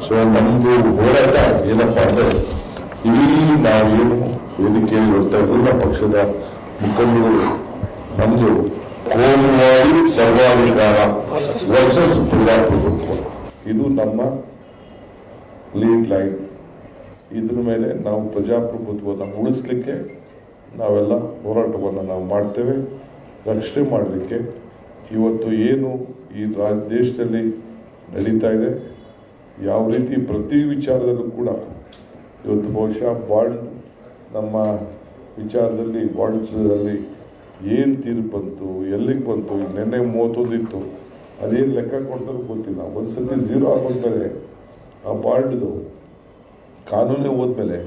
So ನಮ್ದು ಹೋರಾಟ ಏನಪ್ಪಾ ಅಂದ್ರೆ ಇಡೀ ನಾವೇನು ವೇದಿಕೆಯಲ್ಲಿ ಬರ್ತಾ ಎಲ್ಲ ಪಕ್ಷದ ಮುಖಂಡರು ನಮ್ದು ಕೋಮುವಾದಿ ಸರ್ವಾಧಿಕಾರ ವರ್ಸಸ್ ಪ್ರಜಾಪ್ರಭುತ್ವ, ಇದು ನಮ್ಮ ಲೀಡ್ ಲೈನ್. ಇದ್ರ ಮೇಲೆ ನಾವು ಪ್ರಜಾಪ್ರಭುತ್ವವನ್ನು ಉಳಿಸ್ಲಿಕ್ಕೆ ನಾವೆಲ್ಲ ಹೋರಾಟವನ್ನು ನಾವು ಮಾಡ್ತೇವೆ. ರಕ್ಷಣೆ ಮಾಡಲಿಕ್ಕೆ ಇವತ್ತು ಏನು ಈ ದೇಶದಲ್ಲಿ ನಡೀತಾ ಇದೆ, ಯಾವ ರೀತಿ ಪ್ರತಿ ವಿಚಾರದಲ್ಲೂ ಕೂಡ ಇವತ್ತು ಬಹುಶಃ ಬಾಂಡ್ ನಮ್ಮ ವಿಚಾರದಲ್ಲಿ ಬಾಂಡ್ಸಲ್ಲಿ ಏನು ತೀರ್ಪು ಬಂತು, ಎಲ್ಲಿಗೆ ಬಂತು, ನಿನ್ನೆ 31 ಇತ್ತು, ಅದೇನು ಲೆಕ್ಕ ಕೊಡ್ತಾರೋ ಗೊತ್ತಿಲ್ಲ. ಒಂದ್ಸತಿ 0 ಆಗೋದ್ಮೇಲೆ ಆ ಬಾಂಡ್ದು ಕಾನೂನೇ ಹೋದ್ಮೇಲೆ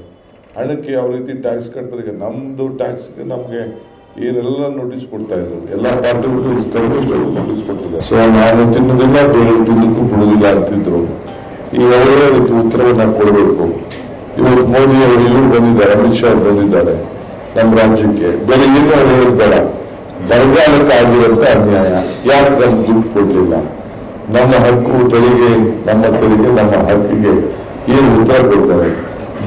ಹಣಕ್ಕೆ ಯಾವ ರೀತಿ ಟ್ಯಾಕ್ಸ್ ಕಟ್ತಾರೆ. ಈಗ ನಮ್ಮದು ಟ್ಯಾಕ್ಸ್ಗೆ ನಮಗೆ ಏನೆಲ್ಲ ನೋಟಿಸ್ ಕೊಡ್ತಾ ಇದ್ರು, ಎಲ್ಲ ಪಾರ್ಟಿಗಳು ನೋಟಿಸ್ ಕೊಟ್ಟಿದ್ದಾರೆ. ಸೊ ನಾನು ತಿನ್ನೋದಿಲ್ಲ, ಬೇರೆ ತಿನ್ನಕ್ಕೂ ಬಿಡೋದಿಲ್ಲ ಅಂತಿದ್ರು. ಈಗ ಅವರೇ ಅದಕ್ಕೆ ಉತ್ತರವನ್ನು ಕೊಡಬೇಕು. ಇವತ್ತು ಮೋದಿ ಅವರು ಇವರು ಬಂದಿದ್ದಾರೆ, ಅಮಿತ್ ಶಾ ಬಂದಿದ್ದಾರೆ ನಮ್ಮ ರಾಜ್ಯಕ್ಕೆ. ಬೇರೆ ಏನು ಅವ್ರು ಹೇಳಿದ್ದಾರ, ಬರಗಾಲಕ್ಕೆ ಆಗಿರುವಂತ ಅನ್ಯಾಯ, ಯಾಕೆ ನಮ್ಗೆ ದುಡ್ಡು ಕೊಡಲಿಲ್ಲ, ನಮ್ಮ ಹಕ್ಕು ತೆರಿಗೆ, ನಮ್ಮ ಹಕ್ಕಿಗೆ ಏನು ಉತ್ತರ ಕೊಡ್ತಾರೆ,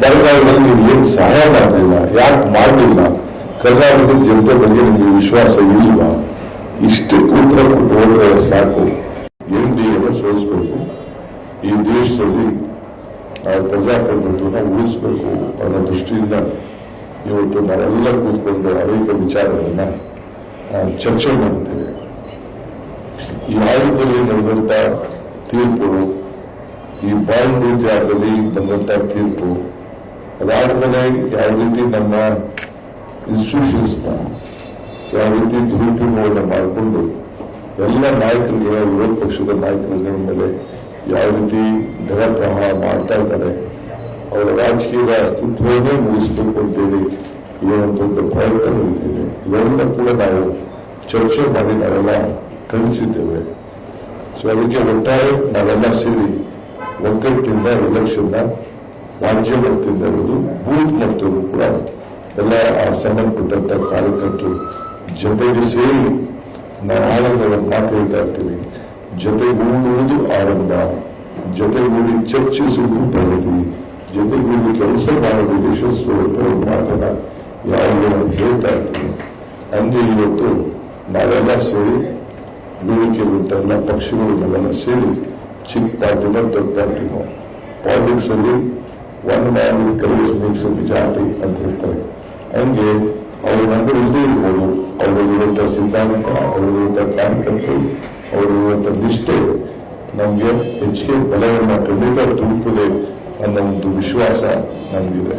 ಬರಗಾಲದಲ್ಲಿ ನೀವು ಏನು ಸಹಾಯ ಮಾಡಲಿಲ್ಲ, ಯಾಕೆ ಮಾಡಲಿಲ್ಲ, ಕರ್ನಾಟಕದ ಜನತೆ ಬಗ್ಗೆ ನಿಮಗೆ ವಿಶ್ವಾಸ ಇಲ್ವಾ, ಇಷ್ಟಕ್ಕೆ ಉತ್ತರ ಕೊಟ್ಟು ಹೋದ್ರೆ ಸಾಕು. NDA ಸೋಲಿಸ್ಬೇಕು, ಈ ದೇಶದಲ್ಲಿ ನಾವು ಪ್ರಜಾಪ್ರಭುತ್ವನ ಉಳಿಸ್ಬೇಕು ಅನ್ನೋ ದೃಷ್ಟಿಯಿಂದ ಇವತ್ತು ನಾವೆಲ್ಲ ಕೂತ್ಕೊಂಡು ಅನೇಕ ವಿಚಾರಗಳನ್ನ ಚರ್ಚೆ ಮಾಡುತ್ತೇವೆ. ಈ ಆಯೋಗದಲ್ಲಿ ನಡೆದಂತ ತೀರ್ಪುಗಳು, ಈ ಬಾಂಡ್ ವಿಚಾರದಲ್ಲಿ ಬಂದಂತ ತೀರ್ಪು, ಅದಾದ್ಮೇಲೆ ಯಾವ ರೀತಿ ನಮ್ಮ ಇನ್ಸ್ಟಿಟ್ಯೂಷನ್ಸ್ ಯಾವ ರೀತಿ ದುರುಪಯೋಗವನ್ನು ಮಾಡಿಕೊಂಡು ಎಲ್ಲ ನಾಯಕರುಗಳ ವಿರೋಧ ಪಕ್ಷದ ನಾಯಕರುಗಳ ಮೇಲೆ ಯಾವ ರೀತಿ ಗೃಹಪ್ರಹಾರ ಮಾಡ್ತಾ ಇದ್ದಾರೆ, ಅವರ ರಾಜಕೀಯದ ಅಸ್ತಿತ್ವವನ್ನೇ ಮುಗಿಸ್ಬೇಕು ಅಂತೇಳಿ ಇದೊಂದು ದೊಡ್ಡ ಪ್ರಯತ್ನ ನಡೀತಿದೆ. ಇದೆಲ್ಲ ಕೂಡ ನಾವು ಚರ್ಚೆ ಮಾಡಿ ನಾವೆಲ್ಲ ಖಂಡಿಸಿದ್ದೇವೆ. ಸೊ ಅದಕ್ಕೆ ಒಟ್ಟಾರೆ ನಾವೆಲ್ಲ ಸೇರಿ ಒಗ್ಗಟ್ಟಿಂದ ಎಲೆಕ್ಷನ್ನ ರಾಜ್ಯ ಮಟ್ಟದಿಂದ ಹಿಡಿದು ಬೂತ್ ಮಟ್ಟದಲ್ಲೂ ಕೂಡ ಎಲ್ಲ ಸಂಬಂಧಪಟ್ಟಂತ ಕಾರ್ಯಕರ್ತರು ಜೊತೆಗೆ ಸೇರಿ ನಾವು ಆನಂದವನ್ನು ಮಾತು ಹೇಳ್ತಾ ಇರ್ತೀವಿ. ಜೊತೆಗೂಡುವುದು ಆನಂದ, ಜೊತೆಗೂಡಿ ಚರ್ಚಿಸುವುದು ಪ್ರಗತಿ, ಜೊತೆಗೂಡಿ ಕೆಲಸ ಮಾಡೋದು ಯಶಸ್ಸು ಅಂತ ಒಂದು ಮಾತನ್ನ ಯಾವಾಗಲೂ ನಾನು ಹೇಳ್ತಾ ಇರ್ತೀನಿ. ಹಂಗೆ ಇವತ್ತು ನಾವೆಲ್ಲ ಸೇರಿ ವೇದಿಕೆಯಲ್ಲಿದ್ದ ಎಲ್ಲ ಪಕ್ಷಗಳು ನಾವೆಲ್ಲ ಸೇರಿ ಚಿಕ್ಕ ಪಾರ್ಟಿನೋ ದೊಡ್ಡ ಪಾರ್ಟಿನೋ ಪಾಲಿಟಿಕ್ಸ್ ಅಲ್ಲಿ one man with courage makes A majority ಅಂತ ಹೇಳ್ತಾರೆ. ಹಂಗೆ ಅವ್ರ ನಂಬರ್ ಇಲ್ಲದೇ ಇರ್ಬೋದು, ಅವರಿರುವಂತ ಸಿದ್ಧಾಂತ, ಅವರಿರುವಂತ ಕಾರ್ಯಕರ್ತರು, ಅವರಿರುವಂತ ನಿಷ್ಠೆ ನಮಗೆ ಹೆಚ್ಚಿಗೆ ಬಲವನ್ನು ಖಂಡಿತ ತುಂಬುತ್ತದೆ ಅನ್ನೋ ಒಂದು ವಿಶ್ವಾಸ ನಮಗಿದೆ.